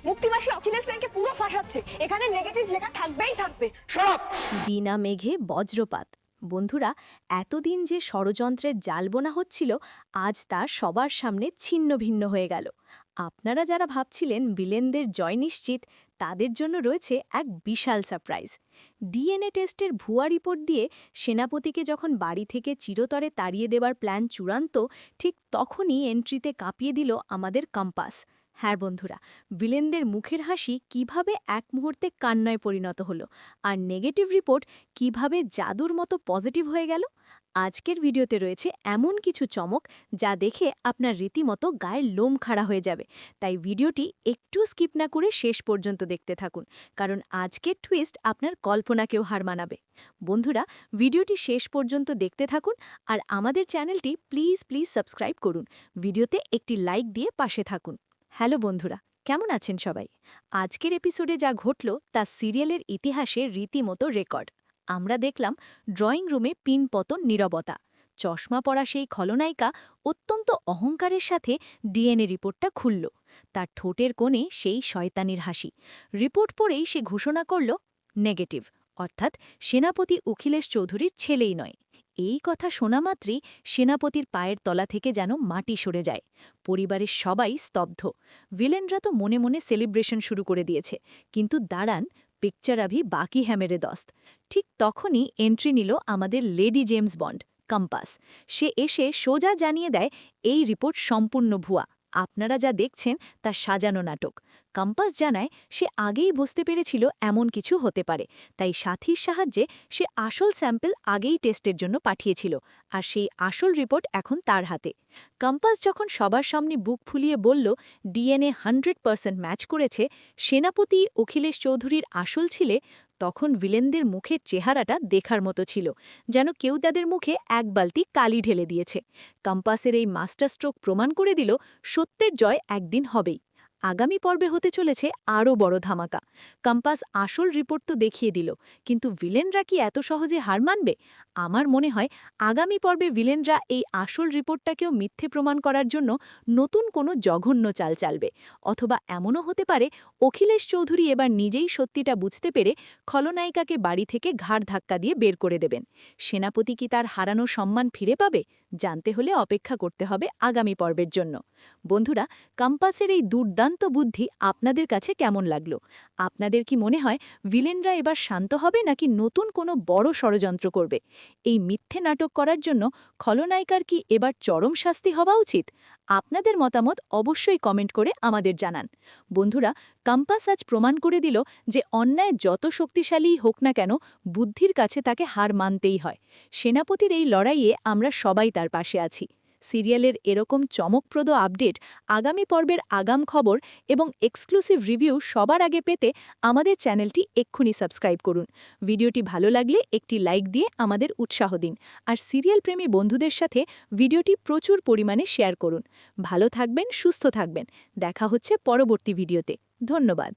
মুক্তিমাসী অখিলেশ সেনকে পুরো ফাঁসাচ্ছে। এখানে নেগেটিভ লেখা থাকবেই থাকবে। সব বিনা মেঘে বজ্রপাত। বন্ধুরা, এতদিন যে ষড়যন্ত্রের জাল বোনা হচ্ছিল, আজ তা সবার সামনে ছিন্ন ভিন্ন হয়ে গেল। আপনারা যারা ভাবছিলেন ভিলেনদের জয় নিশ্চিত, তাদের জন্য রয়েছে এক বিশাল সারপ্রাইজ। ডিএনএ টেস্টের ভুয়া রিপোর্ট দিয়ে সেনাপতিকে যখন বাড়ি থেকে চিরতরে তাড়িয়ে দেবার প্ল্যান চূড়ান্ত, ঠিক তখনই এন্ট্রিতে কাঁপিয়ে দিল আমাদের কম্পাস। হ্যাঁ বন্ধুরা, ভিলেনদের মুখের হাসি কিভাবে এক মুহূর্তে কান্নায় পরিণত হলো, আর নেগেটিভ রিপোর্ট কিভাবে জাদুর মতো পজিটিভ হয়ে গেল। আজকের ভিডিওতে রয়েছে এমন কিছু চমক যা দেখে আপনার রীতিমতো গায়ের লোম খাড়া হয়ে যাবে। তাই ভিডিওটি একটু স্কিপ না করে শেষ পর্যন্ত দেখতে থাকুন, কারণ আজকের টুইস্ট আপনার কল্পনাকেও হার মানাবে। বন্ধুরা, ভিডিওটি শেষ পর্যন্ত দেখতে থাকুন, আর আমাদের চ্যানেলটি প্লিজ সাবস্ক্রাইব করুন। ভিডিওতে একটি লাইক দিয়ে পাশে থাকুন। হ্যালো বন্ধুরা, কেমন আছেন সবাই? আজকের এপিসোডে যা ঘটল তা সিরিয়ালের ইতিহাসে রীতিমতো রেকর্ড। আমরা দেখলাম ড্রয়িং রুমে পিনপতন নীরবতা। চশমা পরা সেই খলনায়িকা অত্যন্ত অহংকারের সাথে ডিএনএ রিপোর্টটা খুলল। তার ঠোঁটের কোণে সেই শয়তানির হাসি। রিপোর্ট পড়েই সে ঘোষণা করল নেগেটিভ, অর্থাৎ সেনাপতি অখিলেশ চৌধুরীর ছেলেই নয়। এই কথা শোনা মাত্রই সেনাপতির পায়ের তলা থেকে যেন মাটি সরে যায়। পরিবারের সবাই স্তব্ধ। ভিলেনরা তো মনে মনে সেলিব্রেশন শুরু করে দিয়েছে, কিন্তু দাঁড়ান, পিকচার আভি বাকি হ্যামেরে দস্ত। ঠিক তখনই এন্ট্রি নিল আমাদের লেডি জেমস বন্ড, কম্পাস। সে এসে সোজা জানিয়ে দেয় এই রিপোর্ট সম্পূর্ণ ভুয়া, আপনারা যা দেখছেন তা সাজানো নাটক। কম্পাস জানায় সে আগেই বুঝতে পেরেছিল এমন কিছু হতে পারে, তাই সাথীর সাহায্যে সে আসল স্যাম্পল আগেই টেস্টের জন্য পাঠিয়েছিল, আর সেই আসল রিপোর্ট এখন তার হাতে। কম্পাস যখন সবার সামনে বুক ফুলিয়ে বলল ডিএনএ 100% ম্যাচ করেছে, সেনাপতি অখিলেশ চৌধুরীর আসল ছিলে, তখন ভিলেনদের মুখের চেহারাটা দেখার মতো ছিল, যেন কেউ তাদের মুখে এক বালতি কালি ঢেলে দিয়েছে। কম্পাসের এই মাস্টার স্ট্রোক প্রমাণ করে দিল সত্যের জয় একদিন হবেই। আগামী পর্বে হতে চলেছে আরও বড় ধামাকা। কম্পাস আসল রিপোর্ট তো দেখিয়ে দিল, কিন্তু ভিলেনরা কি এত সহজে হার মানবে? আমার মনে হয় আগামী পর্বে ভিলেনরা এই আসল রিপোর্টটাকেও মিথ্যে প্রমাণ করার জন্য নতুন কোনো জঘন্য চাল চালবে। অথবা এমনও হতে পারে অখিলেশ চৌধুরী এবার নিজেই সত্যিটা বুঝতে পেরে খলনায়িকাকে বাড়ি থেকে ঘাড় ধাক্কা দিয়ে বের করে দেবেন। সেনাপতি কি তার হারানো সম্মান ফিরে পাবে? জানতে হলে অপেক্ষা করতে হবে আগামী পর্বের জন্য। বন্ধুরা, কম্পাসের এই দুর্দান্ত বুদ্ধি আপনাদের কাছে কেমন লাগলো? আপনাদের কি মনে হয় ভিলেনরা এবার শান্ত হবে, নাকি নতুন কোনো বড় ষড়যন্ত্র করবে? এই মিথ্যে নাটক করার জন্য খলনায়িকার কি এবার চরম শাস্তি হওয়া উচিত? আপনাদের মতামত অবশ্যই কমেন্ট করে আমাদের জানান। বন্ধুরা, কম্পাস আজ প্রমাণ করে দিল যে অন্যায় যত শক্তিশালীই হোক না কেন, বুদ্ধির কাছে তাকে হার মানতেই হয়। সেনাপতির এই লড়াইয়ে আমরা সবাই তার পাশে আছি। সিরিয়ালের এরকম চমকপ্রদ আপডেট, আগামী পর্বের আগাম খবর এবং এক্সক্লুসিভ রিভিউ সবার আগে পেতে আমাদের চ্যানেলটি এক্ষুনি সাবস্ক্রাইব করুন। ভিডিওটি ভালো লাগলে একটি লাইক দিয়ে আমাদের উৎসাহ দিন, আর সিরিয়াল প্রেমী বন্ধুদের সাথে ভিডিওটি প্রচুর পরিমাণে শেয়ার করুন। ভালো থাকবেন, সুস্থ থাকবেন। দেখা হচ্ছে পরবর্তী ভিডিওতে। ধন্যবাদ।